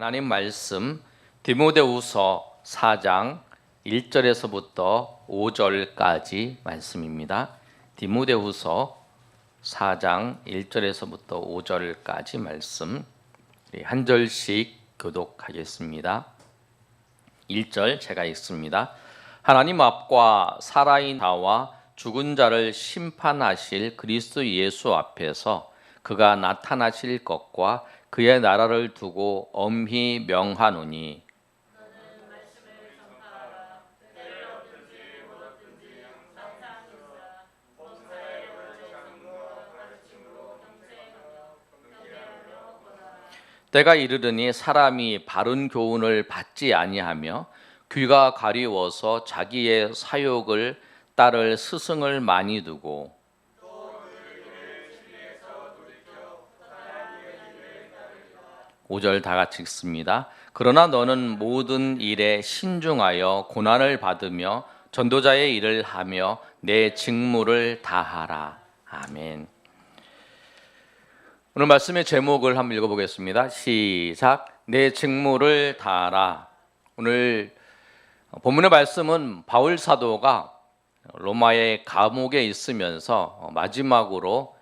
하나님 말씀 디모데후서 4장 1절에서부터 5절까지 말씀입니다. 디모데후서 4장 1절에서부터 5절까지 말씀 한 절씩 교독하겠습니다. 1절 제가 읽습니다. 하나님 앞과 살아있는 자와 죽은 자를 심판하실 그리스도 예수 앞에서 그가 나타나실 것과 그의 나라를 두고 엄히 명하노니 때가 이르르니 사람이 바른 교훈을 받지 아니하며 귀가 가리워서 자기의 사욕을 따를 스승을 많이 두고 5절 다 같이 읽습니다. 그러나 너는 모든 일에 신중하여 고난을 받으며 전도자의 일을 하며 내 직무를 다하라. 아멘. 오늘 말씀의 제목을 한번 읽어보겠습니다. 시작. 내 직무를 다하라. 오늘 본문의 말씀은 바울 사도가 로마의 감옥에 있으면서 마지막으로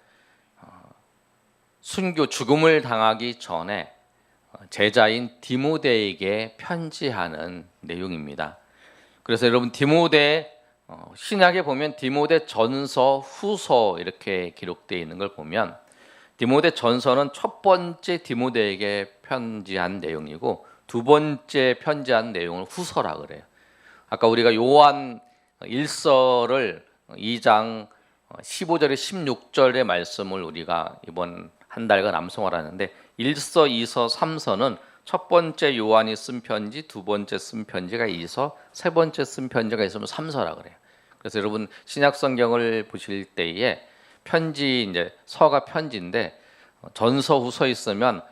순교 죽음을 당하기 전에 제자인 디모데에게 편지하는 내용입니다. 그래서 여러분 디모데 신약에 보면 디모데 전서, 후서 이렇게 기록되어 있는 걸 보면 디모데 전서는 첫 번째 디모데에게 편지한 내용이고 두 번째 편지한 내용을 후서라 그래요. 아까 우리가 요한 1서를 2장 15절에 16절의 말씀을 우리가 이번 한 달간 암송을 하는데 1서, 2서, 3서는 첫 번째 요한이 쓴 편지, 두 번째 쓴 편지가 2서, 세 번째 쓴 편지가 있으면 3서라 그래요. 그래서 여러분 신약 성경을 보실 때에 편지 이제 서가 편지인데 전서, 후서 있으면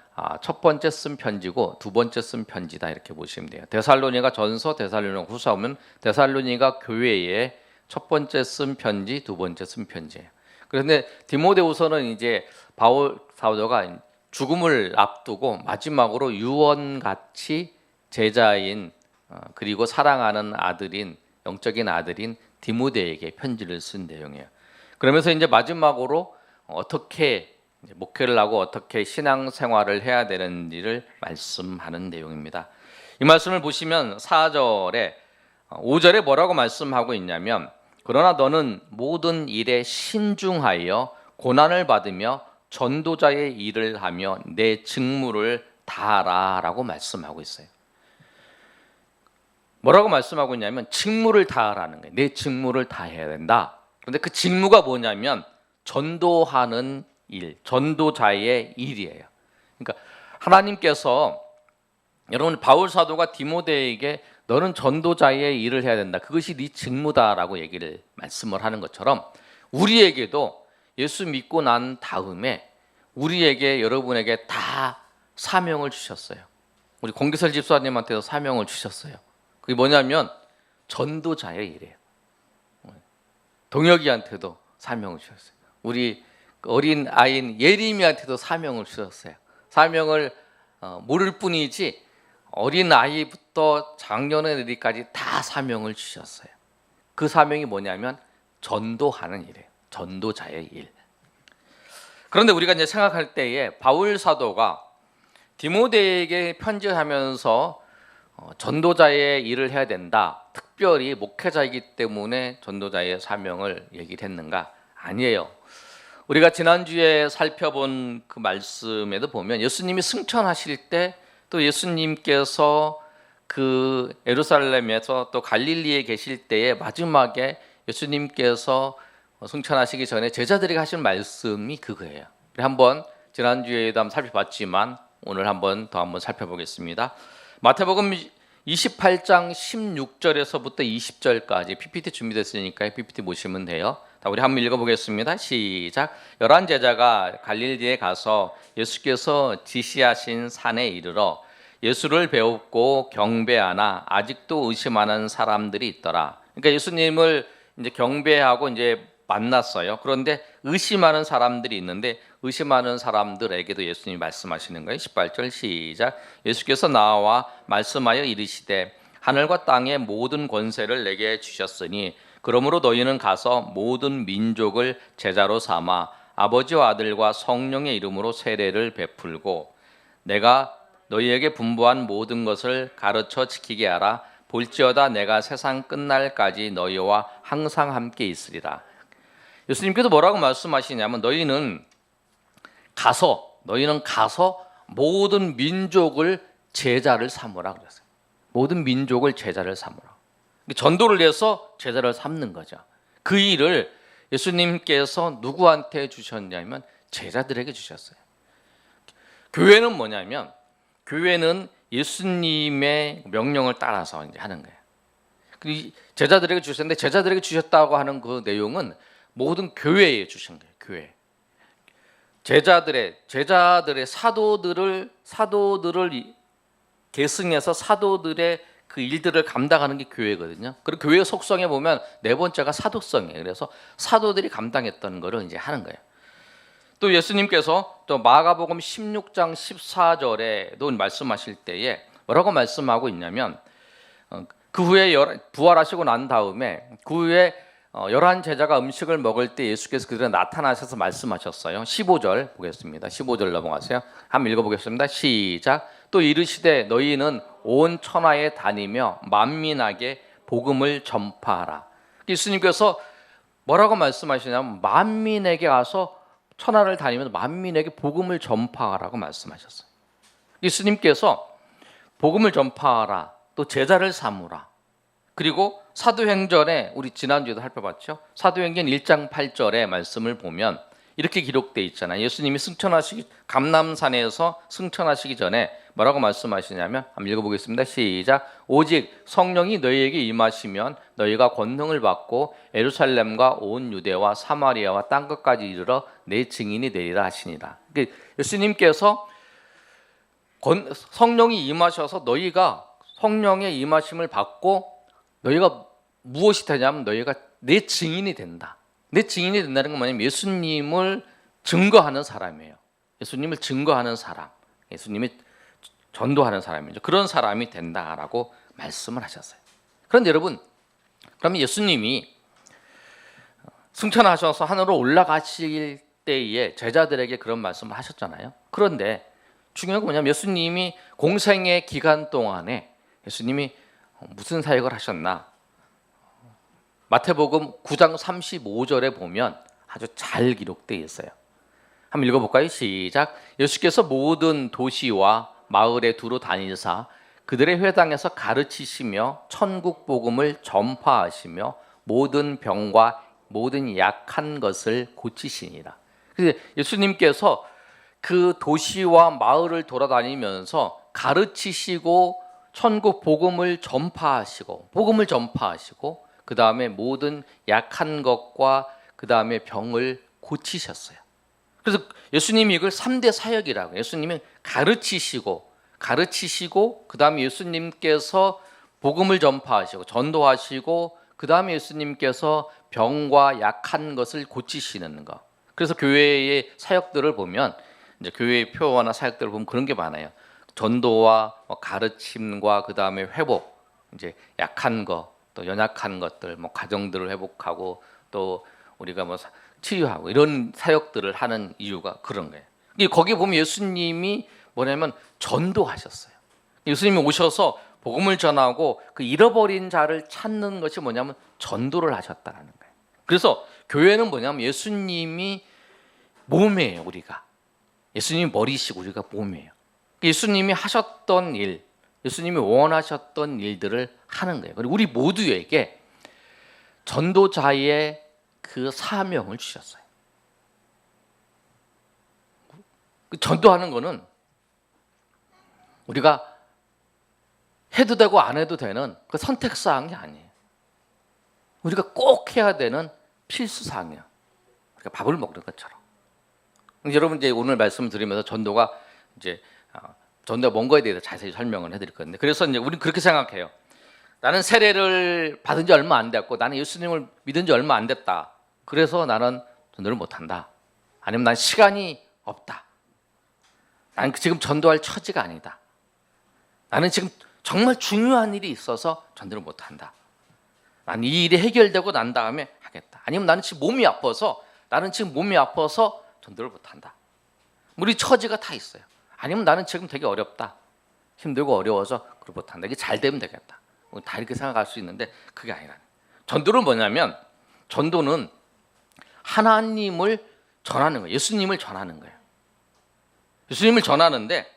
첫 번째 쓴 편지고 두 번째 쓴 편지다 이렇게 보시면 돼요. 데살로니가 전서, 데살로니가 후서 하면 데살로니가 교회에 첫 번째 쓴 편지, 두 번째 쓴 편지예요. 그런데 디모데후서는 이제 바울 사도가 죽음을 앞두고 마지막으로 유언같이 제자인 그리고 사랑하는 아들인 영적인 아들인 디모데에게 편지를 쓴 내용이에요. 그러면서 이제 마지막으로 어떻게 목회를 하고 어떻게 신앙생활을 해야 되는지를 말씀하는 내용입니다. 이 말씀을 보시면 4절에 5절에 뭐라고 말씀하고 있냐면 그러나 너는 모든 일에 신중하여 고난을 받으며 전도자의 일을 하며 내 직무를 다하라 라고 말씀하고 있어요. 뭐라고 말씀하고 있냐면 직무를 다하라는 거예요. 내 직무를 다해야 된다. 그런데 그 직무가 뭐냐면 전도하는 일, 전도자의 일이에요. 그러니까 하나님께서 여러분 바울 사도가 디모데에게 너는 전도자의 일을 해야 된다. 그것이 네 직무다라고 얘기를 말씀을 하는 것처럼 우리에게도 예수 믿고 난 다음에 우리에게 여러분에게 다 사명을 주셨어요. 우리 공기설 집사님한테도 사명을 주셨어요. 그게 뭐냐면 전도자의 일이에요. 동혁이한테도 사명을 주셨어요. 우리 어린 아이인 예림이한테도 사명을 주셨어요. 사명을 모를 뿐이지 어린 아이부터 장년어른까지 다 사명을 주셨어요. 그 사명이 뭐냐면 전도하는 일이에요. 전도자의 일. 그런데 우리가 이제 생각할 때에 바울 사도가 디모데에게 편지하면서 전도자의 일을 해야 된다. 특별히 목회자이기 때문에 전도자의 사명을 얘기를 했는가? 아니에요. 우리가 지난주에 살펴본 그 말씀에도 보면 예수님이 승천하실 때 또 예수님께서 그 예루살렘에서 또 갈릴리에 계실 때에 마지막에 예수님께서 승천하시기 전에 제자들에게 하신 말씀이 그거예요. 한번 지난주에도 한번 살펴봤지만 오늘 한번 살펴보겠습니다. 마태복음 28장 16절에서부터 20절까지 PPT 준비됐으니까 PPT 보시면 돼요. 우리 한번 읽어보겠습니다. 시작. 11 제자가 갈릴리에 가서 예수께서 지시하신 산에 이르러 예수를 배웠고 경배하나 아직도 의심하는 사람들이 있더라. 그러니까 예수님을 이제 경배하고 이제 만났어요. 그런데 의심하는 사람들이 있는데 의심하는 사람들에게도 예수님이 말씀하시는 거예요. 18절 시작. 예수께서 나와 말씀하여 이르시되 하늘과 땅의 모든 권세를 내게 주셨으니 그러므로 너희는 가서 모든 민족을 제자로 삼아 아버지와 아들과 성령의 이름으로 세례를 베풀고 내가 너희에게 분부한 모든 것을 가르쳐 지키게 하라. 볼지어다 내가 세상 끝날까지 너희와 항상 함께 있으리라. 예수님께서 뭐라고 말씀하시냐면 너희는 가서 모든 민족을 제자를 삼으라 그랬어요. 모든 민족을 제자를 삼으라. 전도를 위해서 제자를 삼는 거죠. 그 일을 예수님께서 누구한테 주셨냐면 제자들에게 주셨어요. 교회는 뭐냐면 교회는 예수님의 명령을 따라서 이제 하는 거예요. 제자들에게 주셨는데 제자들에게 주셨다고 하는 그 내용은 모든 교회에 주신 거예요. 교회. 제자들의 사도들을 계승해서 사도들의 그 일들을 감당하는 게 교회거든요. 그리고 교회 속성에 보면 네 번째가 사도성이에요. 그래서 사도들이 감당했던 거를 이제 하는 거예요. 또 예수님께서 또 마가복음 16장 14절에도 말씀하실 때에 뭐라고 말씀하고 있냐면 그 후에 부활하시고 난 다음에 그 후에 11제자가 음식을 먹을 때 예수께서 그들에 나타나셔서 말씀하셨어요. 15절 보겠습니다. 15절 넘어가세요. 한번 읽어보겠습니다. 시작. 또 이르시되 너희는 온 천하에 다니며 만민에게 복음을 전파하라. 예수님께서 뭐라고 말씀하시냐면 만민에게 가서 천하를 다니면서 만민에게 복음을 전파하라고 말씀하셨어요. 예수님께서 복음을 전파하라, 또 제자를 삼으라. 그리고 사도행전에 우리 지난주에도 살펴봤죠. 사도행전 1장 8절의 말씀을 보면 이렇게 기록되어 있잖아요. 예수님이 감람산에서 승천하시기 전에 뭐라고 말씀하시냐면 한번 읽어보겠습니다. 시작. 오직 성령이 너희에게 임하시면 너희가 권능을 받고 예루살렘과 온 유대와 사마리아와 땅 끝까지 이르러 내 증인이 되리라 하시니라. 예수님께서 성령이 임하셔서 너희가 성령의 임하심을 받고 너희가 무엇이 되냐면 너희가 내 증인이 된다. 내 증인이 된다는 건 뭐냐면 예수님을 증거하는 사람이에요. 예수님을 증거하는 사람, 예수님이 전도하는 사람이죠. 그런 사람이 된다라고 말씀을 하셨어요. 그런데 여러분, 그러면 예수님이 승천하셔서 하늘로 올라가실 때에 제자들에게 그런 말씀을 하셨잖아요. 그런데 중요한 건 뭐냐면 예수님이 공생의 기간 동안에 예수님이 무슨 사역을 하셨나? 마태복음 9장 35절에 보면 아주 잘 기록되어 있어요. 한번 읽어볼까요? 시작. 예수께서 모든 도시와 마을에 두루 다니사 그들의 회당에서 가르치시며 천국 복음을 전파하시며 모든 병과 모든 약한 것을 고치시니라. 그래서 예수님께서 그 도시와 마을을 돌아다니면서 가르치시고 천국 복음을 전파하시고 그 다음에 모든 약한 것과 그 다음에 병을 고치셨어요. 그래서 예수님이 이걸 3대 사역이라고. 예수님은 가르치시고 그 다음에 예수님께서 복음을 전파하시고 전도하시고 그 다음에 예수님께서 병과 약한 것을 고치시는 것. 그래서 교회의 사역들을 보면 이제 교회의 표어나 사역들을 보면 그런 게 많아요. 전도와 가르침과 그 다음에 회복, 이제 약한 것, 또 연약한 것들, 가정들을 회복하고 또 우리가 치유하고 이런 사역들을 하는 이유가 그런 거예요. 거기 보면 예수님이 뭐냐면 전도하셨어요. 예수님이 오셔서 복음을 전하고 그 잃어버린 자를 찾는 것이 뭐냐면 전도를 하셨다는 거예요. 그래서 교회는 뭐냐면 예수님이 몸이에요. 우리가 예수님이 머리시고 우리가 몸이에요. 예수님이 하셨던 일, 예수님이 원하셨던 일들을 하는 거예요. 그리고 우리 모두에게 전도자의 그 사명을 주셨어요. 전도하는 거는 우리가 해도 되고 안 해도 되는 그 선택사항이 아니에요. 우리가 꼭 해야 되는 필수사항이에요. 우리가 밥을 먹는 것처럼. 여러분 이제 오늘 말씀을 드리면서 전도가 뭔 거에 대해서 자세히 설명을 해드릴 건데, 그래서 이제 우리는 그렇게 생각해요. 나는 세례를 받은 지 얼마 안 됐고 나는 예수님을 믿은 지 얼마 안 됐다. 그래서 나는 전도를 못한다. 아니면 난 시간이 없다. 난 지금 전도할 처지가 아니다. 나는 지금 정말 중요한 일이 있어서 전도를 못한다. 난 이 일이 해결되고 난 다음에 하겠다. 아니면 나는 지금 몸이 아파서 전도를 못한다. 우리 처지가 다 있어요. 아니면 나는 지금 되게 어렵다. 힘들고 어려워서 그걸 못한다. 이게 잘 되면 되겠다. 다 이렇게 생각할 수 있는데 그게 아니라. 전도는 뭐냐면 전도는 하나님을 전하는 거예요. 예수님을 전하는 거예요. 예수님을 전하는데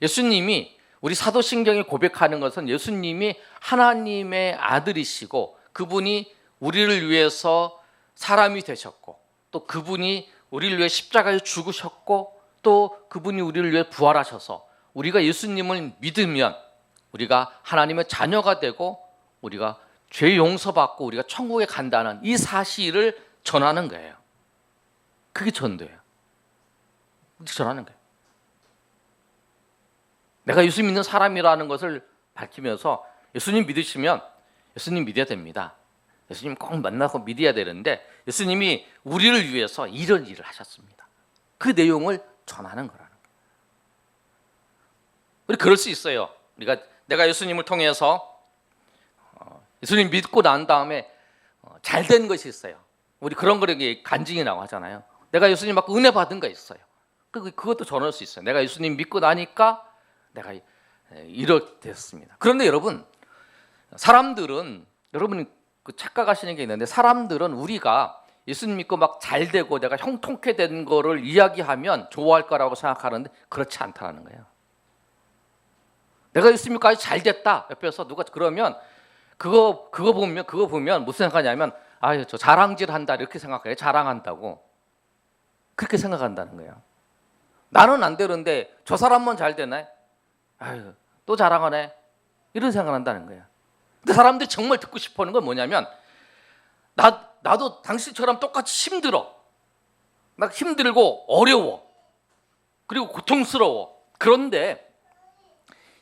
예수님이 우리 사도신경에 고백하는 것은 예수님이 하나님의 아들이시고 그분이 우리를 위해서 사람이 되셨고 또 그분이 우리를 위해 십자가에 죽으셨고 또 그분이 우리를 위해 부활하셔서 우리가 예수님을 믿으면 우리가 하나님의 자녀가 되고 우리가 죄 용서받고 우리가 천국에 간다는 이 사실을 전하는 거예요. 그게 전도예요. 전하는 거예요. 내가 예수 믿는 사람이라는 것을 밝히면서 예수님 믿으시면 예수님 믿어야 됩니다. 예수님 꼭 만나고 믿어야 되는데 예수님이 우리를 위해서 이런 일을 하셨습니다. 그 내용을 전하는 거라는 거예요. 우리 그럴 수 있어요. 내가 예수님을 통해서 예수님 믿고 난 다음에 잘 된 것이 있어요. 우리 그런 거에 간증이라고 하잖아요. 내가 예수님 받고 은혜 받은 거 있어요. 그것도 전할 수 있어요. 내가 예수님 믿고 나니까 내가 이렇게 됐습니다. 그런데 여러분, 사람들은 여러분이 착각하시는 게 있는데 사람들은 우리가 예수님 믿고 막 잘 되고 내가 형통케 된 거를 이야기하면 좋아할 거라고 생각하는데 그렇지 않다는 거예요. 내가 예수님 믿고 아주 잘 됐다. 옆에서 누가 그러면 그거 보면 무슨 생각하냐면 아유 저 자랑질 한다 이렇게 생각해요. 자랑한다고 그렇게 생각한다는 거예요. 나는 안 되는데 저 사람만 잘 되네. 아유 또 자랑하네. 이런 생각한다는 거예요. 근데 사람들이 정말 듣고 싶어하는 건 뭐냐면 나도 당신처럼 똑같이 힘들어. 나 힘들고 어려워. 그리고 고통스러워. 그런데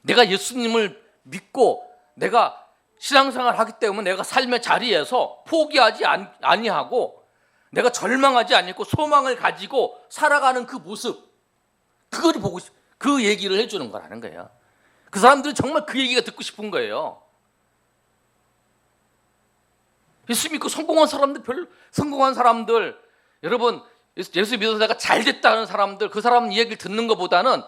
내가 예수님을 믿고 내가 신앙생활을 하기 때문에 내가 삶의 자리에서 포기하지 아니하고 내가 절망하지 않고 소망을 가지고 살아가는 그 모습 그걸 보고 그 얘기를 해주는 거라는 거예요. 그 사람들은 정말 그 얘기가 듣고 싶은 거예요. 예수 믿고 성공한 사람들 여러분 예수 믿어서 내가 잘 됐다는 사람들 그 사람 얘기를 듣는 것보다는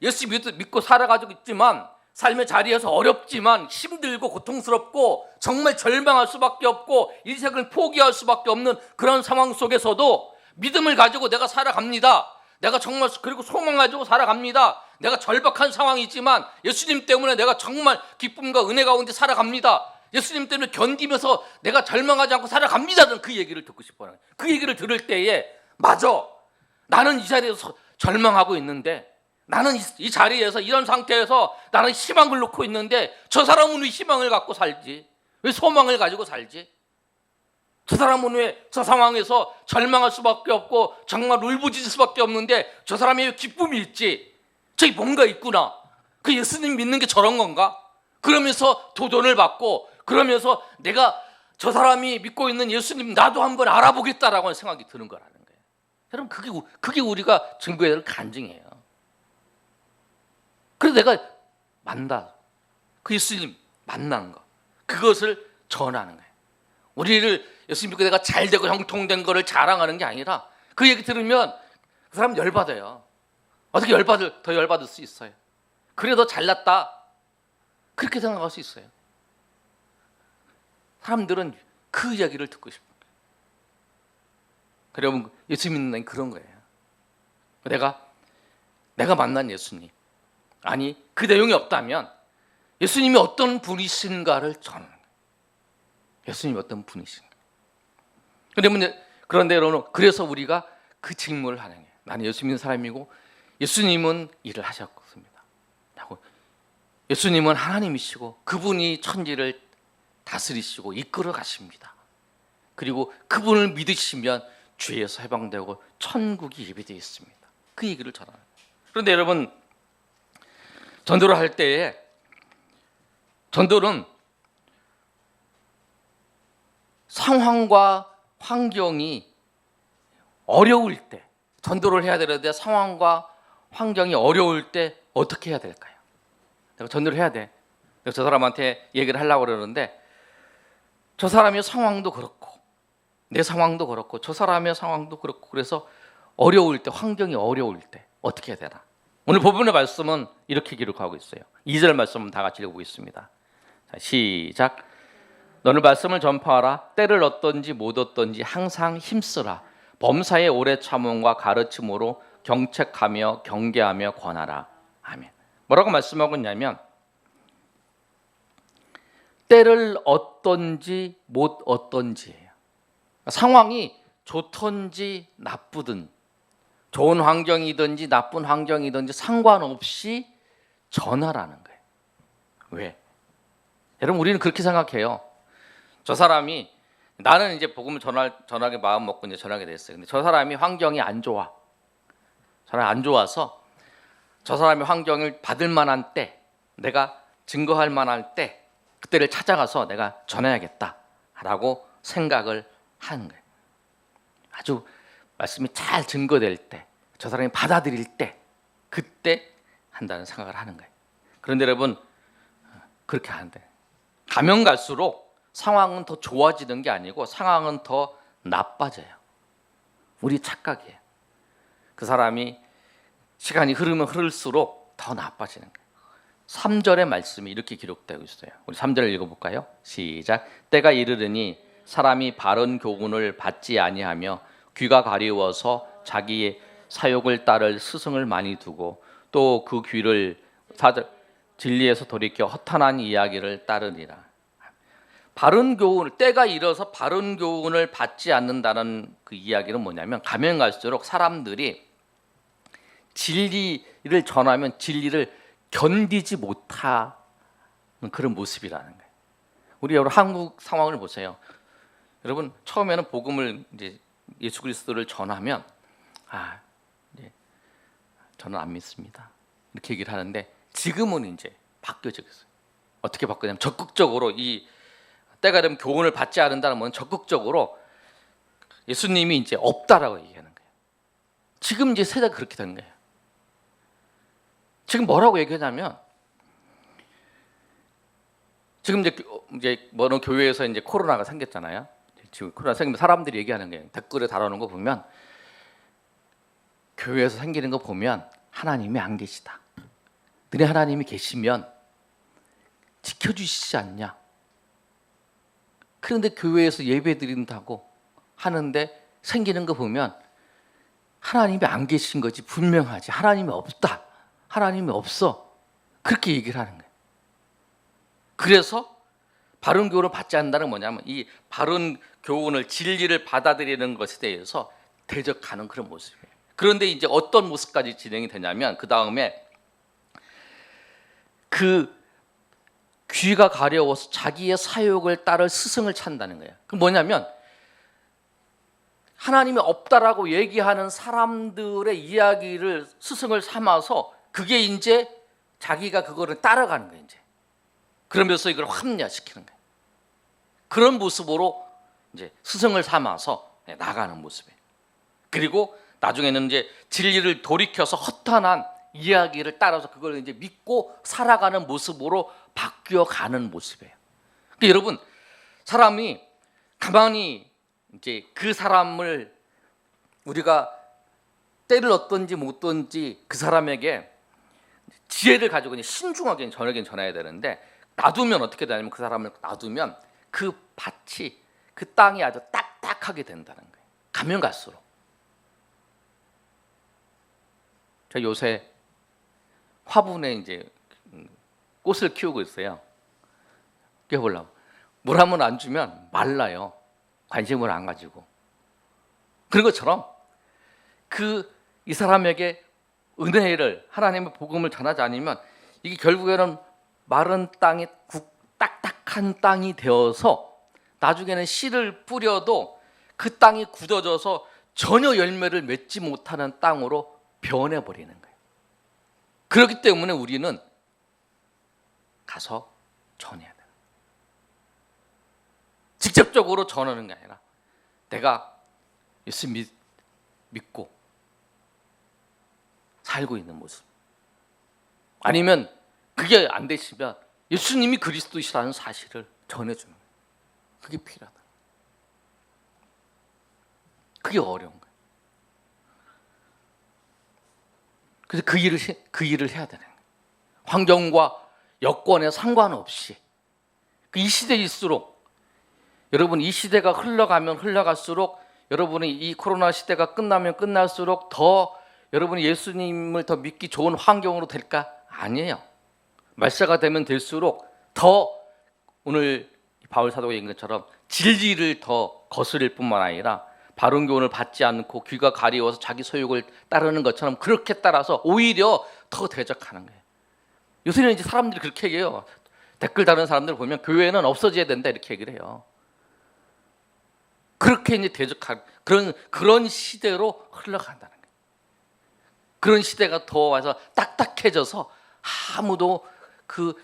예수 믿고 살아가지고 있지만 삶의 자리에서 어렵지만 힘들고 고통스럽고 정말 절망할 수밖에 없고 인생을 포기할 수밖에 없는 그런 상황 속에서도 믿음을 가지고 내가 살아갑니다. 내가 정말 그리고 소망 가지고 살아갑니다. 내가 절박한 상황이지만 예수님 때문에 내가 정말 기쁨과 은혜 가운데 살아갑니다. 예수님 때문에 견디면서 내가 절망하지 않고 살아갑니다는 그 얘기를 듣고 싶어요. 그 얘기를 들을 때에 맞아. 나는 이 자리에서 절망하고 있는데 나는 이 자리에서 이런 상태에서 나는 희망을 놓고 있는데 저 사람은 왜 희망을 갖고 살지? 왜 소망을 가지고 살지? 저 사람은 왜 저 상황에서 절망할 수밖에 없고 정말 울부짖을 수밖에 없는데 저 사람이 왜 기쁨이 있지? 저기 뭔가 있구나. 그 예수님 믿는 게 저런 건가? 그러면서 도전을 받고 그러면서 내가 저 사람이 믿고 있는 예수님 나도 한번 알아보겠다라고 하는 생각이 드는 거라는 거예요. 여러분 그게 우리가 증거해야 될 간증이에요. 그래서 내가 만나 그 예수님 만난 거 그것을 전하는 거예요. 우리를 예수 믿고 내가 잘 되고 형통된 거를 자랑하는 게 아니라 그 얘기 들으면 그 사람 열받아요. 어떻게 더 열받을 수 있어요? 그래 너 잘났다 그렇게 생각할 수 있어요. 사람들은 그 이야기를 듣고 싶은 거예요. 여러분 예수 믿는 그런 거예요. 내가 만난 예수님 아니 그 내용이 없다면 예수님이 어떤 분이신가를 전하는 거예요. 예수님이 어떤 분이신가. 그런데 여러분 그래서 우리가 그 직무를 하는 거예요. 나는 예수 믿는 사람이고 예수님은 일을 하셨습니다. 예수님은 하나님이시고 그분이 천지를 다스리시고 이끌어 가십니다. 그리고 그분을 믿으시면 죄에서 해방되고 천국이 예비되어 있습니다. 그 얘기를 전하는 거예요. 그런데 여러분 전도를 할 때에 전도는 상황과 환경이 어려울 때, 전도를 해야 되는데 상황과 환경이 어려울 때 어떻게 해야 될까요? 내가 전도를 해야 돼. 내가 저 사람한테 얘기를 하려고 그러는데 저 사람의 상황도 그렇고 내 상황도 그렇고 저 사람의 상황도 그렇고, 그래서 어려울 때, 환경이 어려울 때 어떻게 해야 되나? 오늘 본문의 말씀은 이렇게 기록하고 있어요. 2절 말씀은 다 같이 읽어보겠습니다. 자, 시작. 너는 말씀을 전파하라. 때를 얻든지 못 얻든지 항상 힘쓰라. 범사의 오래 참음과 가르침으로 경책하며 경계하며 권하라. 아멘. 뭐라고 말씀하고 있냐면 때를 얻든지 못 얻든지예요. 상황이 좋든지 나쁘든, 좋은 환경이든지 나쁜 환경이든지 상관없이 전하라는 거예요. 왜? 여러분, 우리는 그렇게 생각해요. 저 사람이, 나는 이제 복음을 전하게 마음 먹고 이제 전하게 됐어요. 근데 저 사람이 환경이 안 좋아. 사람이 안 좋아서 저 사람의 환경을 받을 만한 때, 내가 증거할 만한 때, 그때를 찾아가서 내가 전해야겠다라고 생각을 하는 거예요. 아주 말씀이 잘 증거될 때, 저 사람이 받아들일 때, 그때 한다는 생각을 하는 거예요. 그런데 여러분, 그렇게 하는데 가면 갈수록 상황은 더 좋아지는 게 아니고 상황은 더 나빠져요. 우리 착각이에요. 그 사람이 시간이 흐르면 흐를수록 더 나빠지는 거예요. 3절의 말씀이 이렇게 기록되고 있어요. 우리 3절을 읽어볼까요? 시작. 때가 이르르니 사람이 바른 교훈을 받지 아니하며 귀가 가리워서 자기의 사욕을 따를 스승을 많이 두고 또 그 귀를 진리에서 돌이켜 허탄한 이야기를 따르리라. 바른 교훈, 때가 이르러서 바른 교훈을 받지 않는다는 그 이야기는 뭐냐면, 가면 갈수록 사람들이 진리를 전하면 진리를 견디지 못하는 그런 모습이라는 거예요. 우리 여러분 한국 상황을 보세요. 여러분 처음에는 복음을 이제 예수 그리스도를 전하면 이제 저는 안 믿습니다 이렇게 얘기를 하는데, 지금은 이제 바뀌어지고 있어요. 어떻게 바뀌냐면 적극적으로, 이 때가 되면 교훈을 받지 않는다는 건 적극적으로 예수님이 이제 없다라고 얘기하는 거예요. 지금 이제 세대가 그렇게 된 거예요. 지금 뭐라고 얘기하냐면, 지금 이제 뭐는 교회에서 이제 코로나가 생겼잖아요. 지금 코로나 생기면 사람들이 얘기하는 게, 댓글에 달아놓은 거 보면, 교회에서 생기는 거 보면 하나님이 안 계시다. 너네 하나님이 계시면 지켜주시지 않냐. 그런데 교회에서 예배 드린다고 하는데 생기는 거 보면 하나님이 안 계신 거지 분명하지. 하나님이 없다. 하나님이 없어. 그렇게 얘기를 하는 거예요. 그래서 바른 교훈을 받지 않는다는 뭐냐면, 이 바른 교훈을, 진리를 받아들이는 것에 대해서 대적하는 그런 모습이에요. 그런데 이제 어떤 모습까지 진행이 되냐면, 그 다음에 그 귀가 가려워서 자기의 사욕을 따를 스승을 찾는다는 거예요. 그 뭐냐면, 하나님이 없다라고 얘기하는 사람들의 이야기를 스승을 삼아서 그게 이제 자기가 그거를 따라가는 거예요. 이제 그러면서 이걸 합리화시키는 거예요. 그런 모습으로 이제 스승을 삼아서 나가는 모습이에요. 그리고 나중에는 이제 진리를 돌이켜서 허탄한 이야기를 따라서 그걸 이제 믿고 살아가는 모습으로 바뀌어가는 모습이에요. 그러니까 여러분, 사람이 가만히 이제 그 사람을, 우리가 때를 얻든지 못 얻든지 그 사람에게 지혜를 가지고 그냥 신중하게 전해야 되는데, 놔두면 어떻게 되냐면, 그 사람을 놔두면 그 밭이, 그 땅이 아주 딱딱하게 된다는 거예요. 가면 갈수록. 제가 요새 화분에 이제 꽃을 키우고 있어요. 키워보려고. 물 한 번 안 주면 말라요. 관심을 안 가지고. 그런 것처럼 이 사람에게 은혜를, 하나님의 복음을 전하지 않으면 이게 결국에는 마른 땅이 딱딱한 땅이 되어서 나중에는 씨를 뿌려도 그 땅이 굳어져서 전혀 열매를 맺지 못하는 땅으로 변해버리는 거예요. 그렇기 때문에 우리는 가서 전해야 돼요. 직접적으로 전하는 게 아니라, 내가 예수 믿고 살고 있는 모습. 아니면 그게 안 되시면 예수님이 그리스도시라는 사실을 전해주는 거예요. 그게 필요하다. 그게 어려운 거예요. 그래서 그 일을 해야 되는 거예요. 환경과 여건에 상관없이. 이 시대일수록 여러분, 이 시대가 흘러가면 흘러갈수록 여러분이 이 코로나 시대가 끝나면 끝날수록 더 여러분이 예수님을 더 믿기 좋은 환경으로 될까? 아니에요. 말세가 되면 될수록 더 오늘 바울 사도가 얘기한 것처럼 진리를 더 거스릴 뿐만 아니라 바른 교훈을 받지 않고 귀가 가리워서 자기 소욕을 따르는 것처럼 그렇게 따라서 오히려 더 대적하는 거예요. 요새는 이제 사람들이 그렇게 얘기해요. 댓글 다는 사람들 보면 교회는 없어져야 된다 이렇게 얘기를 해요. 그렇게 이제 대적한 그런 시대로 흘러간다는 거예요. 그런 시대가 더 와서 딱딱해져서 아무도 그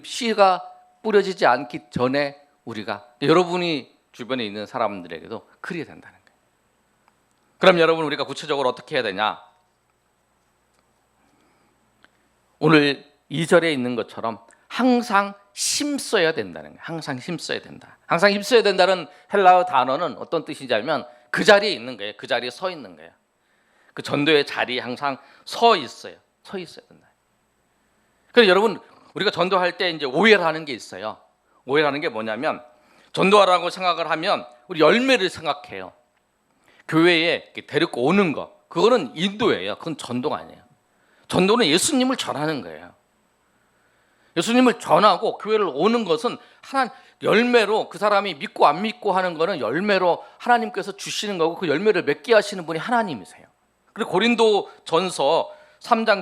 씨가 뿌려지지 않기 전에 우리가 여러분이 주변에 있는 사람들에게도 그래야 된다는 거예요. 그럼 여러분, 우리가 구체적으로 어떻게 해야 되냐? 오늘 2절에 있는 것처럼 항상 힘써야 된다는 거예요. 항상 힘써야 된다. 항상 힘써야 된다는 헬라어 단어는 어떤 뜻이냐면 그 자리에 있는 거예요. 그 자리에 서 있는 거예요. 그 전도의 자리에 항상 서 있어야 된다. 그래서 여러분, 우리가 전도할 때 이제 오해를 하는 게 있어요. 오해하는 게 뭐냐면, 전도하라고 생각을 하면 우리 열매를 생각해요. 교회에 데리고 오는 거, 그거는 인도예요. 그건 전도가 아니에요. 전도는 예수님을 전하는 거예요. 예수님을 전하고 교회를 오는 것은 하나 열매로, 그 사람이 믿고 안 믿고 하는 거는 열매로 하나님께서 주시는 거고, 그 열매를 맺게 하시는 분이 하나님이세요. 그리고 고린도 전서 3장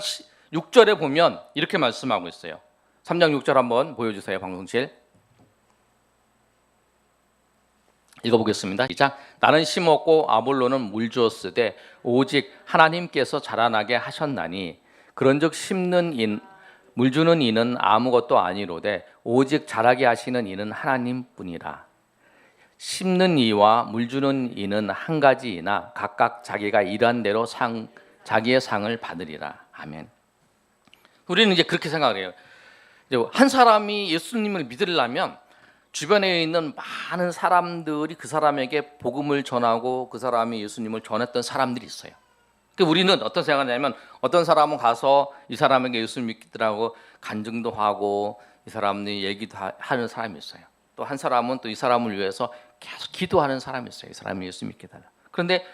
6절에 보면 이렇게 말씀하고 있어요. 3장 6절 한번 보여주세요. 방송실 읽어보겠습니다. 시작. 나는 심었고 아볼로는 물 주었으되 오직 하나님께서 자라나게 하셨나니 그런즉 물 주는 이는 아무것도 아니로되 오직 자라게 하시는 이는 하나님뿐이라. 심는 이와 물 주는 이는 한 가지이나 각각 자기가 일한 대로 자기의 상을 받으리라. 아멘. 우리는 이제 그렇게 생각을 해요. 한 사람이 예수님을 믿으려면 주변에 있는 많은 사람들이 그 사람에게 복음을 전하고 그 사람이 예수님을 전했던 사람들이 있어요. 우리는 어떤 생각하냐면, 어떤 사람은 가서 이 사람에게 예수님 믿기더라고 간증도 하고 이 사람이 얘기도 하는 사람이 있어요. 또 한 사람은 또 이 사람을 위해서 계속 기도하는 사람이 있어요. 이 사람이 예수 믿게 달라. 그런데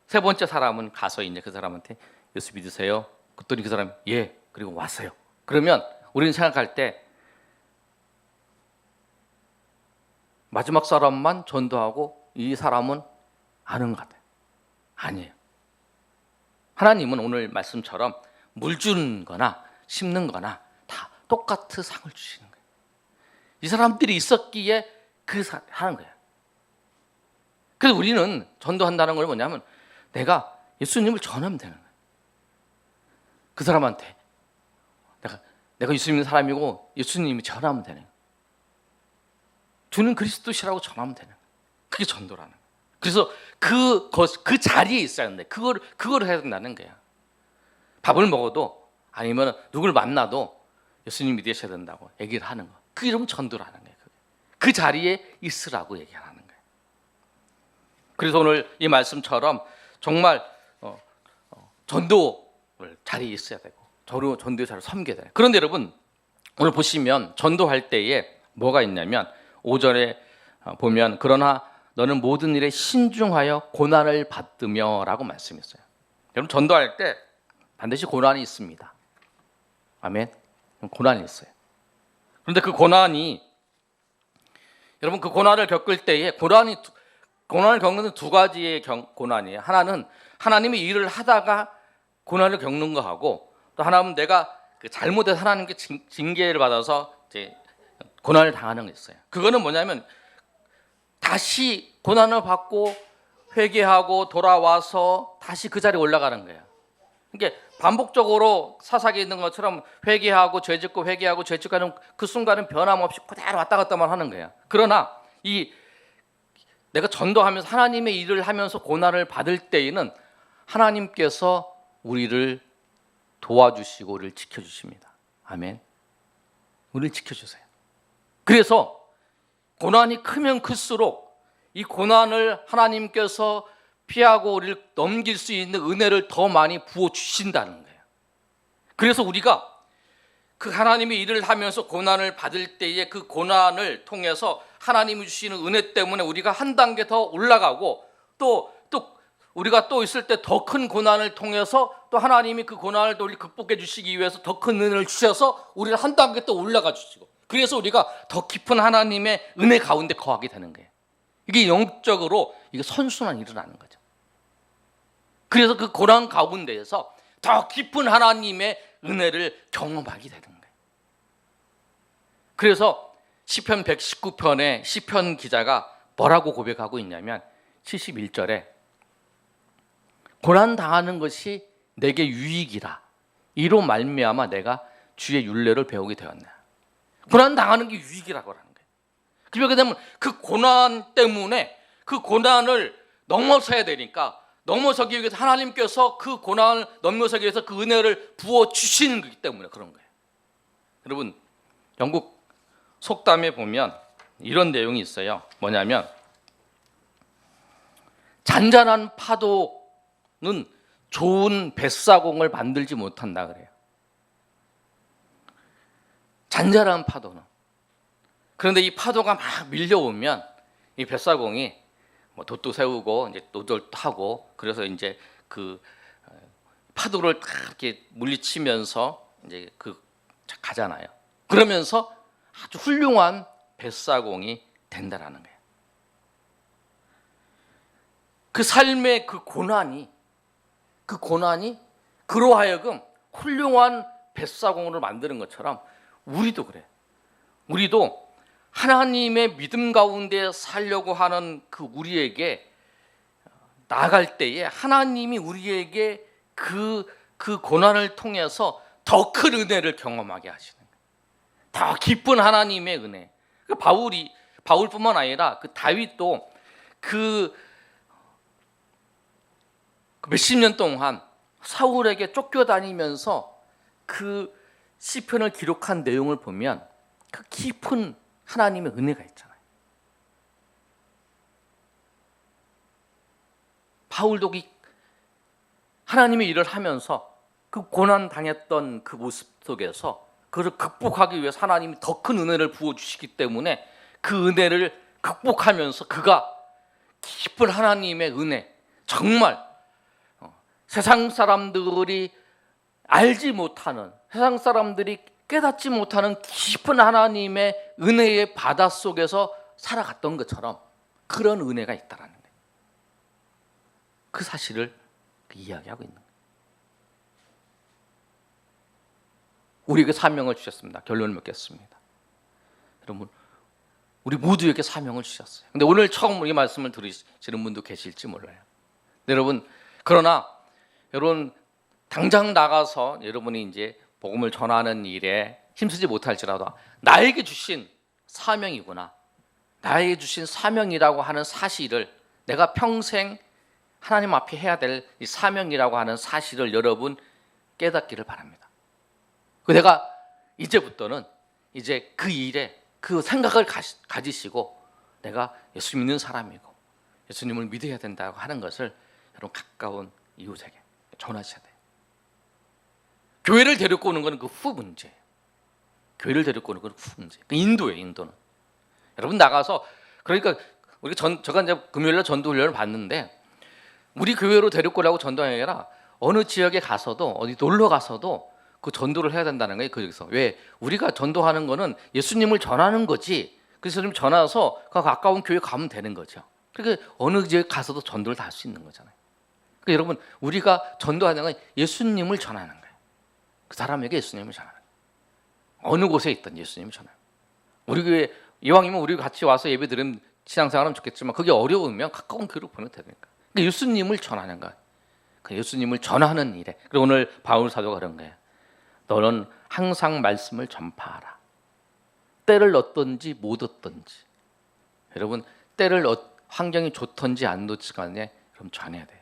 세 번째 사람은 가서 이제 그 사람한테 예수 믿으세요? 그랬더니 그 사람이 예, 그리고 왔어요. 그러면 우리는 생각할 때 마지막 사람만 전도하고 이 사람은 아는 것 같아요. 아니에요. 하나님은 오늘 말씀처럼 물 주는 거나 심는 거나 다 똑같은 상을 주시는 거예요. 이 사람들이 있었기에 하는 거예요. 그래서 우리는 전도한다는 걸 뭐냐면, 내가 예수님을 전하면 되는 거예요. 그 사람한테 내가 예수님 믿는 사람이고 예수님이 전하면 되는 거예요. 주는 그리스도시라고 전하면 되는 거예요. 그게 전도라는 거예요. 그래서 그 자리에 있어야 하는데 그걸 해야 된다는 거야. 밥을 먹어도 아니면 누굴 만나도 예수님 믿으셔야 된다고 얘기를 하는 거. 그 이름은 전도라는 거예요. 그 자리에 있으라고 얘기하는 거예요. 그래서 오늘 이 말씀처럼 정말 전도를 자리에 있어야 되고 전도의 자리를 섬겨야 돼요. 그런데 여러분, 오늘 보시면 전도할 때에 뭐가 있냐면 5절에 보면 그러나 너는 모든 일에 신중하여 고난을 받으며 라고 말씀했어요. 여러분, 전도할 때 반드시 고난이 있습니다. 아멘. 고난이 있어요. 그런데 그 고난이, 여러분, 그 고난을 겪을 때에 고난을 겪는 두 가지의 고난이에요. 하나는 하나님이 일을 하다가 고난을 겪는 거하고, 또 하나는 내가 잘못해서 하나님께 징계를 받아서 이제 고난을 당하는 게 있어요. 그거는 뭐냐면 다시 고난을 받고 회개하고 돌아와서 다시 그 자리에 올라가는 거예요. 그러니까 반복적으로 사사기에 있는 것처럼 회개하고 죄짓고 회개하고 죄짓고 하는 그 순간은 변함없이 그대로 왔다 갔다만 하는 거예요. 그러나 내가 전도하면서 하나님의 일을 하면서 고난을 받을 때에는 하나님께서 우리를 도와주시고 우리를 지켜주십니다. 아멘. 우리를 지켜주세요. 그래서 고난이 크면 클수록 이 고난을 하나님께서 피하고 우리를 넘길 수 있는 은혜를 더 많이 부어주신다는 거예요. 그래서 우리가 그 하나님의 일을 하면서 고난을 받을 때에 그 고난을 통해서 하나님이 주시는 은혜 때문에 우리가 한 단계 더 올라가고 또 우리가 또 있을 때 더 큰 고난을 통해서 또 하나님이 그 고난을 또 우리 극복해 주시기 위해서 더 큰 은혜를 주셔서 우리를 한 단계 또 올라가 주시고, 그래서 우리가 더 깊은 하나님의 은혜 가운데 거하게 되는 거예요. 이게 영적으로 이게 선순환이 일어나는 거죠. 그래서 그 고난 가운데에서 더 깊은 하나님의 은혜를 경험하게 되는 거예요. 그래서 시편 119편에 시편 기자가 뭐라고 고백하고 있냐면 71절에 고난 당하는 것이 내게 유익이라 이로 말미암아 내가 주의 율례를 배우게 되었네. 고난 당하는 게 유익이라고 하는 거예요. 그렇게 되면 그 고난 때문에 그 고난을 넘어서야 되니까, 넘어서기 위해서 하나님께서 그 고난을 넘어서기 위해서 그 은혜를 부어 주시는 거기 때문에 그런 거예요. 여러분, 영국 속담에 보면 이런 내용이 있어요. 뭐냐면 잔잔한 파도는 좋은 뱃사공을 만들지 못한다 그래요. 잔잔한 파도는. 그런데 이 파도가 막 밀려오면 이 뱃사공이 뭐 돛도 세우고 이제 노절도 하고, 그래서 이제 그 파도를 딱 이렇게 물리치면서 이제 그 가잖아요. 그러면서 아주 훌륭한 뱃사공이 된다라는 거예요. 그 삶의 그 고난이 그로 하여금 훌륭한 뱃사공을 만드는 것처럼 우리도 그래. 우리도 하나님의 믿음 가운데 살려고 하는 그 우리에게 나아갈 때에 하나님이 우리에게 그 고난을 통해서 더 큰 은혜를 경험하게 하시는 거예요. 더 깊은 하나님의 은혜. 바울뿐만 아니라 그 다윗도 그 몇십 년 동안 사울에게 쫓겨다니면서 그 시편을 기록한 내용을 보면 그 깊은 하나님의 은혜가 있잖아요. 바울도 하나님의 일을 하면서 그 고난 당했던 그 모습 속에서 그것을 극복하기 위해서 하나님이 더 큰 은혜를 부어주시기 때문에 그 은혜를 극복하면서 그가 깊은 하나님의 은혜, 정말 세상 사람들이 알지 못하는, 세상 사람들이 깨닫지 못하는 깊은 하나님의 은혜의 바다 속에서 살아갔던 것처럼 그런 은혜가 있다라는 거예요. 그 사실을 이야기하고 있는 거예요. 우리에게 사명을 주셨습니다. 결론을 맺겠습니다. 여러분, 우리 모두에게 사명을 주셨어요. 근데 오늘 처음 이 말씀을 들으시는 분도 계실지 몰라요. 여러분, 그러나 여러분 당장 나가서 여러분이 이제 복음을 전하는 일에 힘쓰지 못할지라도 나에게 주신 사명이구나, 나에게 주신 사명이라고 하는 사실을, 내가 평생 하나님 앞에 해야 될 이 사명이라고 하는 사실을 여러분 깨닫기를 바랍니다. 내가 이제부터는 이제 그 일에 그 생각을 가지시고 내가 예수 믿는 사람이고 예수님을 믿어야 된다고 하는 것을 여러분 가까운 이웃에게 전하셔야 돼요. 교회를 데리고 오는 것은 그 후 문제예요. 교회를 데리고 오는 건 후 문제. 그 인도예요. 인도는. 여러분 나가서, 그러니까 제가 이제 금요일날 전도 훈련을 받는데 우리 교회로 데리고 오라고 전도하는 게 아니라 어느 지역에 가서도 어디 놀러 가서도 그 전도를 해야 된다는 거예요. 거기서 왜 우리가 전도하는 거는 예수님을 전하는 거지. 그래서 좀 전화서 그 가까운 교회 가면 되는 거죠. 그러니까 어느 지역에 가서도 전도를 다 할 수 있는 거잖아요. 그러니까 여러분 우리가 전도하는 건 예수님을 전하는 거예요. 그 사람에게 예수님을 전하는 거예요. 어느 곳에 있든 예수님을 전하는 거예요. 우리 교회 이왕이면 우리 같이 와서 예배 드리면 신앙생활하면 좋겠지만 그게 어려우면 가까운 교회로 보내면 되니까. 그러니까 예수님을 전하는 거예요. 그 예수님을 전하는 일에. 그리고 오늘 바울 사도가 그런 거예요. 너는 항상 말씀을 전파하라. 때를 얻든지 못 얻든지. 여러분 때를 환경이 좋든지 안 좋든지 간에 그럼 전해야 돼요.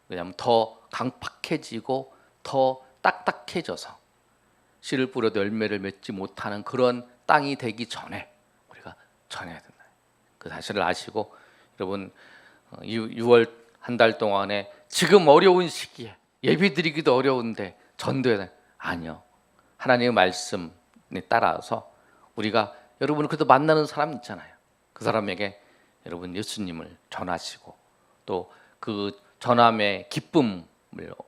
왜냐하면 더 강팍해지고 더 딱딱해져서 씨를 뿌려도 열매를 맺지 못하는 그런 땅이 되기 전에 우리가 전해야 된다. 그 사실을 아시고 여러분 6월 한 달 동안에 지금 어려운 시기에 예배드리기도 어려운데 전도해야 돼. 아니요. 하나님의 말씀에 따라서 우리가 여러분을 그래도 만나는 사람 있잖아요. 그 사람에게 여러분 예수님을 전하시고 또 그 전함의 기쁨을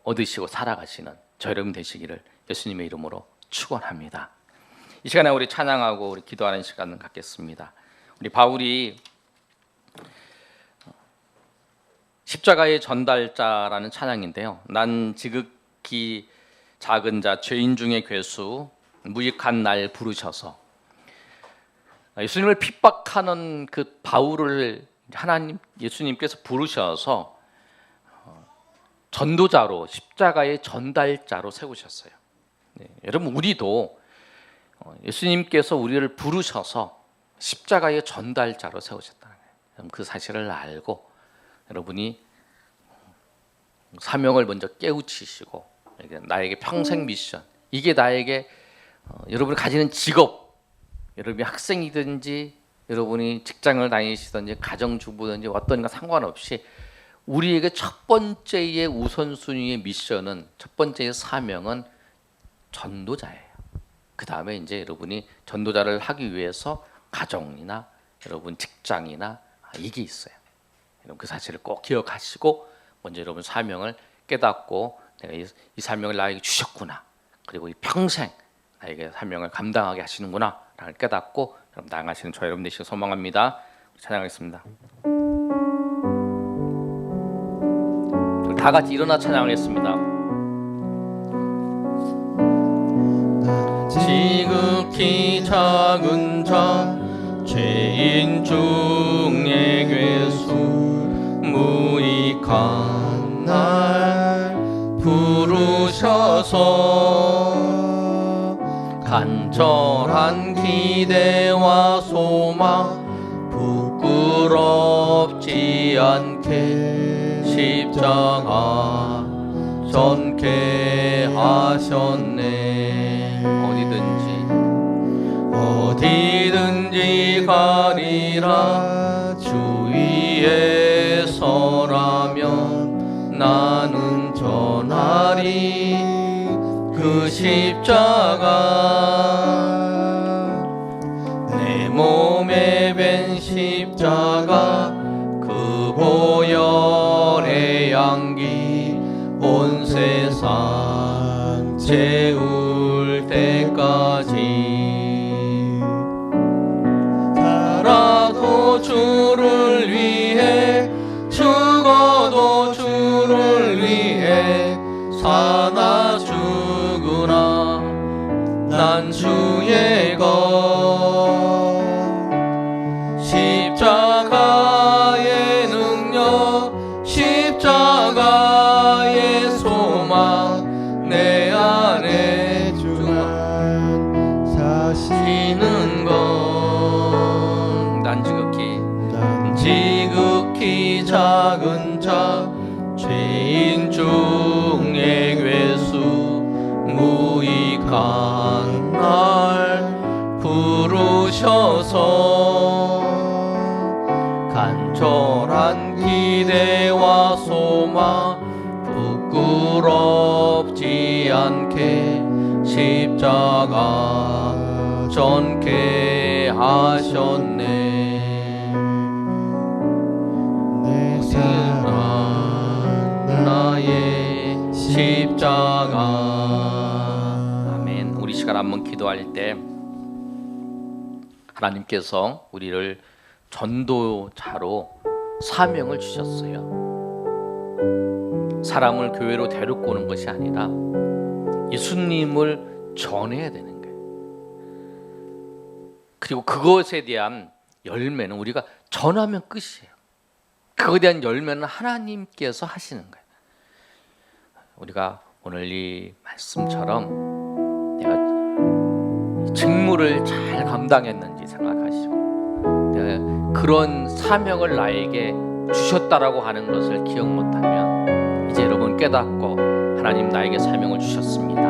얻으시고 살아가시는 저 여러분 되시기를 예수님의 이름으로 축원합니다. 이 시간에 우리 찬양하고 우리 기도하는 시간을 갖겠습니다. 우리 바울이 십자가의 전달자라는 찬양인데요. 난 지극히 작은 자 죄인 중에 괴수 무익한 날 부르셔서 예수님을 핍박하는 그 바울을 하나님 예수님께서 부르셔서 전도자로 십자가의 전달자로 세우셨어요. 네, 여러분 우리도 예수님께서 우리를 부르셔서 십자가의 전달자로 세우셨다는 거예요. 그 사실을 알고 여러분이 사명을 먼저 깨우치시고 나에게 평생 미션 이게 나에게 여러분이 가지는 직업 여러분이 학생이든지 여러분이 직장을 다니시든지 가정주부든지 어떤가 상관없이 우리에게 첫 번째의 우선순위의 미션은 첫 번째의 사명은 전도자예요. 그 다음에 이제 여러분이 전도자를 하기 위해서 가정이나 여러분 직장이나 이게 있어요. 여러분 그 사실을 꼭 기억하시고 먼저 여러분 사명을 깨닫고 내가 이 사명을 나에게 주셨구나. 그리고 이 평생 나에게 사명을 감당하게 하시는구나 라는 깨닫고 여러분 나아가시는 저 여러분 되시길 소망합니다. 찬양하겠습니다. 다 같이 일어나 찬양하겠습니다. 지극히 작은 자 죄인 중에 괴수 무익한 날 부르셔서 간절한 기대와 소망 부끄럽지 않게 십자가 전케 하셨네. 어디든지 가리라 주 위에 서라면 나는 전하리 그 십자가 내 몸에 밴 십자가 그 보혈의 향기 온 세상 채울 때까지 살아도 주를 위해 죽어도 주를 위해 사나 죽으나 난 주의 것 십자가의 능력 십자가의 소망 내 안에 주만 사시는 것 난 지극히 작은 자 죄인 중에 괴수 무익한 날 부르셔서 간절한 기대와 소망 부끄럽지 않게 십자가 전케 하셨네. 내 사랑 나의 십자가. 아멘. 우리 시간 한번 기도할 때 하나님께서 우리를 전도자로 사명을 주셨어요. 사람을 교회로 데리고 오는 것이 아니라 예수님을 전해야 되는 거예요. 그리고 그것에 대한 열매는 우리가 전하면 끝이에요. 그것에 대한 열매는 하나님께서 하시는 거예요. 우리가 오늘 이 말씀처럼 내가 직무를 잘 감당했는지 생각하시고 내가 그런 사명을 나에게 주셨다라고 하는 것을 기억 못하면 이제 여러분 깨닫고 하나님 나에게 사명을 주셨습니다.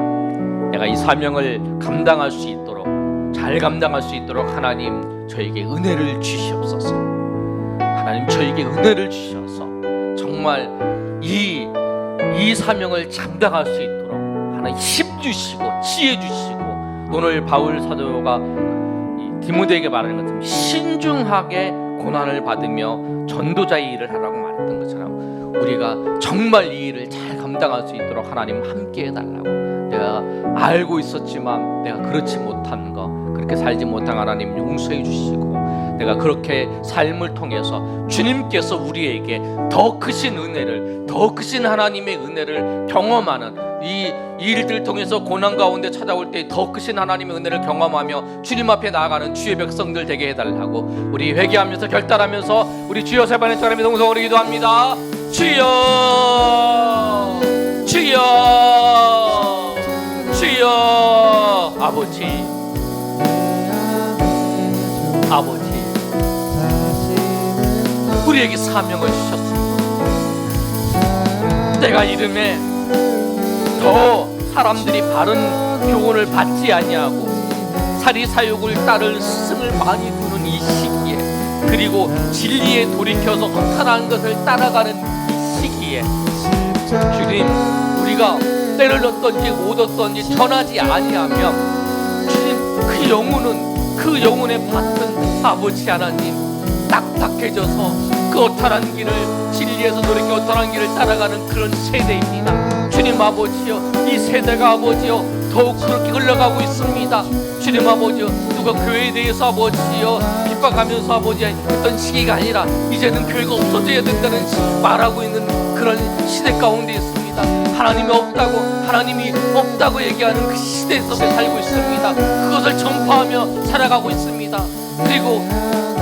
내가 이 사명을 감당할 수 있도록, 잘 감당할 수 있도록 하나님 저에게 은혜를 주시옵소서. 하나님 저에게 은혜를 주셔서 정말 이 사명을 감당할 수 있도록 하나님 힘 주시고 지혜 주시고, 오늘 바울 사도가 디모데에게 말하는 것처럼 신중하게 고난을 받으며 전도자의 일을 하라고 말했던 것처럼 우리가 정말 이 일을 잘 감당할 수 있도록 하나님 함께 해달라고. 내가 알고 있었지만 내가 그렇지 못한 거, 그렇게 살지 못한 하나님 용서해 주시고, 내가 그렇게 삶을 통해서 주님께서 우리에게 더 크신 은혜를, 더 크신 하나님의 은혜를 경험하는 이 일들 통해서 고난 가운데 찾아올 때 더 크신 하나님의 은혜를 경험하며 주님 앞에 나아가는 주의 백성들 되게 해달라고 우리 회개하면서 결단하면서 우리 주여 세 번의 처럼의 동성으로 기도합니다. 주여, 주여, 주여. 아버지, 아버지, 우리에게 사명을 주셨습니다. 내가 이름에 더 사람들이 바른 교훈을 받지 아니하고 사리사욕을 따를 스승을 많이 두는 이 시기에, 그리고 진리에 돌이켜서 허탄한 것을 따라가는 이 시기에 주님, 우리가 때를 얻든지 못 얻든지 전하지 아니하면 주님, 그 영혼의 밭은 아버지 하나님 딱딱해져서 그 허탄한 길을, 진리에서 돌이켜 허탄한 길을 따라가는 그런 세대입니다. 주님 아버지여, 이 세대가 아버지여 더욱 그렇게 흘러가고 있습니다. 주님 아버지여, 누가 교회에 대해서 아버지여 핍박하면서 아버지 했던 시기가 아니라 이제는 교회가 없어져야 된다는 말하고 있는 그런 시대 가운데 있습니다. 하나님이 없다고 얘기하는 그 시대 속에 살고 있습니다. 그것을 전파하며 살아가고 있습니다. 그리고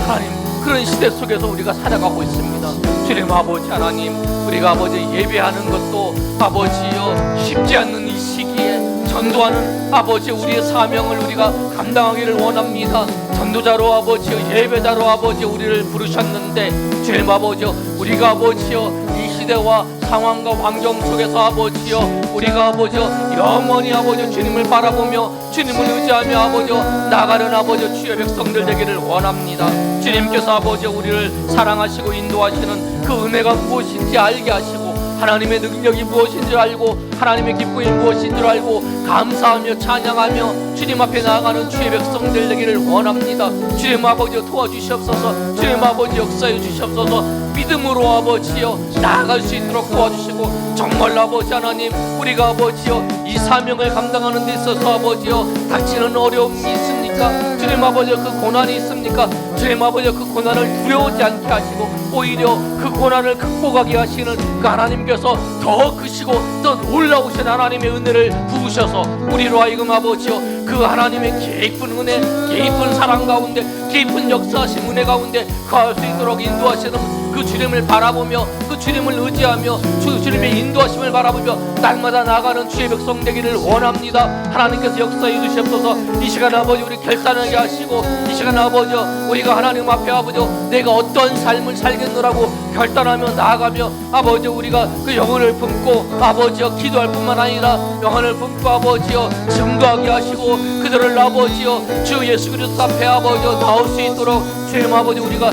하나님, 그런 시대 속에서 우리가 살아가고 있습니다. 주님 아버지 하나님, 우리가 아버지 예배하는 것도 아버지여 쉽지 않는 이 시기에 전도하는 아버지 우리의 사명을 우리가 감당하기를 원합니다. 전도자로 아버지여, 예배자로 아버지 우리를 부르셨는데 주님 아버지여, 우리가 아버지여 이 시대와 상황과 환경 속에서 아버지여 우리가 아버지여 영원히 아버지여 주님을 바라보며 주님을 의지하며 아버지여 나가는 아버지여 주의 백성들 되기를 원합니다. 주님께서 아버지여 우리를 사랑하시고 인도하시는 그 은혜가 무엇인지 알게 하시고, 하나님의 능력이 무엇인 줄 알고, 하나님의 기쁨이 무엇인 줄 알고 감사하며 찬양하며 주님 앞에 나아가는 주의 백성들 되기를 원합니다. 주님 아버지여 도와주시옵소서. 주님 아버지 역사해 주시옵소서. 믿음으로 아버지여 나아갈 수 있도록 도와주시고, 정말 아버지 하나님, 우리가 아버지여 이 사명을 감당하는 데 있어서 아버지여 닥치는 어려움이 있습니까? 주님 아버지여 그 고난이 있습니까? 주님 아버지여 그 고난을 두려워하지 않게 하시고 오히려 그 고난을 극복하게 하시는 그 하나님께서 더 크시고 더 놀라우신 하나님의 은혜를 부으셔서 우리로 하여금 아버지여 그 하나님의 깊은 은혜, 깊은 사랑 가운데, 깊은 역사하신 은혜 가운데 거할 수 있도록 인도하시는 그 주님을 바라보며 그 주님을 의지하며 주님의 인도하심을 바라보며 날마다 나아가는 주의 백성 되기를 원합니다. 하나님께서 역사해 주시옵소서. 이 시간 아버지 우리 결단하게 하시고, 이 시간 아버지 우리가 하나님 앞에 아버지 내가 어떤 삶을 살겠노라고 결단하며 나아가며 아버지 우리가 그 영혼을 품고 아버지여 기도할 뿐만 아니라 영혼을 품고 아버지여 증거하게 하시고 그들을 아버지여 주 예수 그리스도 앞에 아버지여 나올 수 있도록 주님 아버지 우리가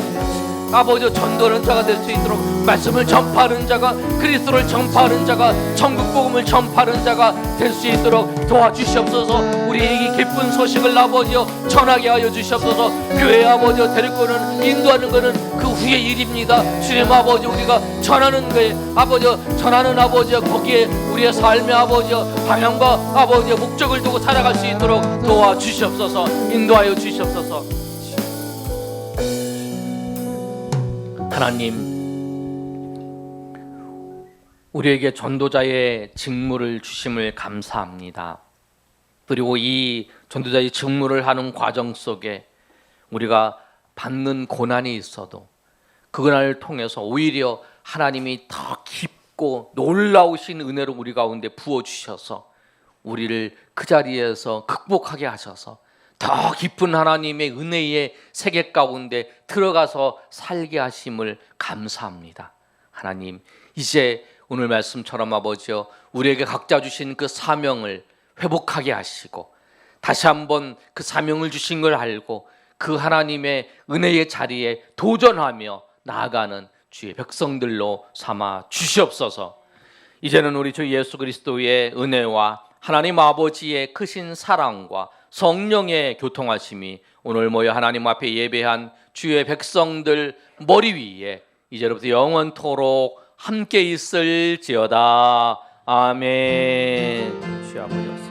아버지 전도하는 자가 될 수 있도록, 말씀을 전파하는 자가, 그리스도를 전파하는 자가, 천국 복음을 전파하는 자가 될 수 있도록 도와주시옵소서. 우리에게 기쁜 소식을 아버지여 전하게 하여 주시옵소서. 교회 아버지여 데리고는 인도하는 것은 그 후의 일입니다. 주님 아버지 우리가 전하는 거에 아버지여 전하는 아버지여 거기에 우리의 삶의 아버지여 방향과 아버지여 목적을 두고 살아갈 수 있도록 도와주시옵소서. 인도하여 주시옵소서. 하나님, 우리에게 전도자의 직무를 주심을 감사합니다. 그리고 이 전도자의 직무를 하는 과정 속에 우리가 받는 고난이 있어도 그 고난을 통해서 오히려 하나님이 더 깊고 놀라우신 은혜로 우리 가운데 부어주셔서 우리를 그 자리에서 극복하게 하셔서 더 깊은 하나님의 은혜의 세계 가운데 들어가서 살게 하심을 감사합니다. 하나님, 이제 오늘 말씀처럼 아버지여 우리에게 각자 주신 그 사명을 회복하게 하시고 다시 한번 그 사명을 주신 걸 알고 그 하나님의 은혜의 자리에 도전하며 나아가는 주의 백성들로 삼아 주시옵소서. 이제는 우리 주 예수 그리스도의 은혜와 하나님 아버지의 크신 사랑과 성령의 교통하심이 오늘 모여 하나님 앞에 예배한 주의 백성들 머리 위에 이제로부터 영원토록 함께 있을지어다. 아멘. 주여 아버지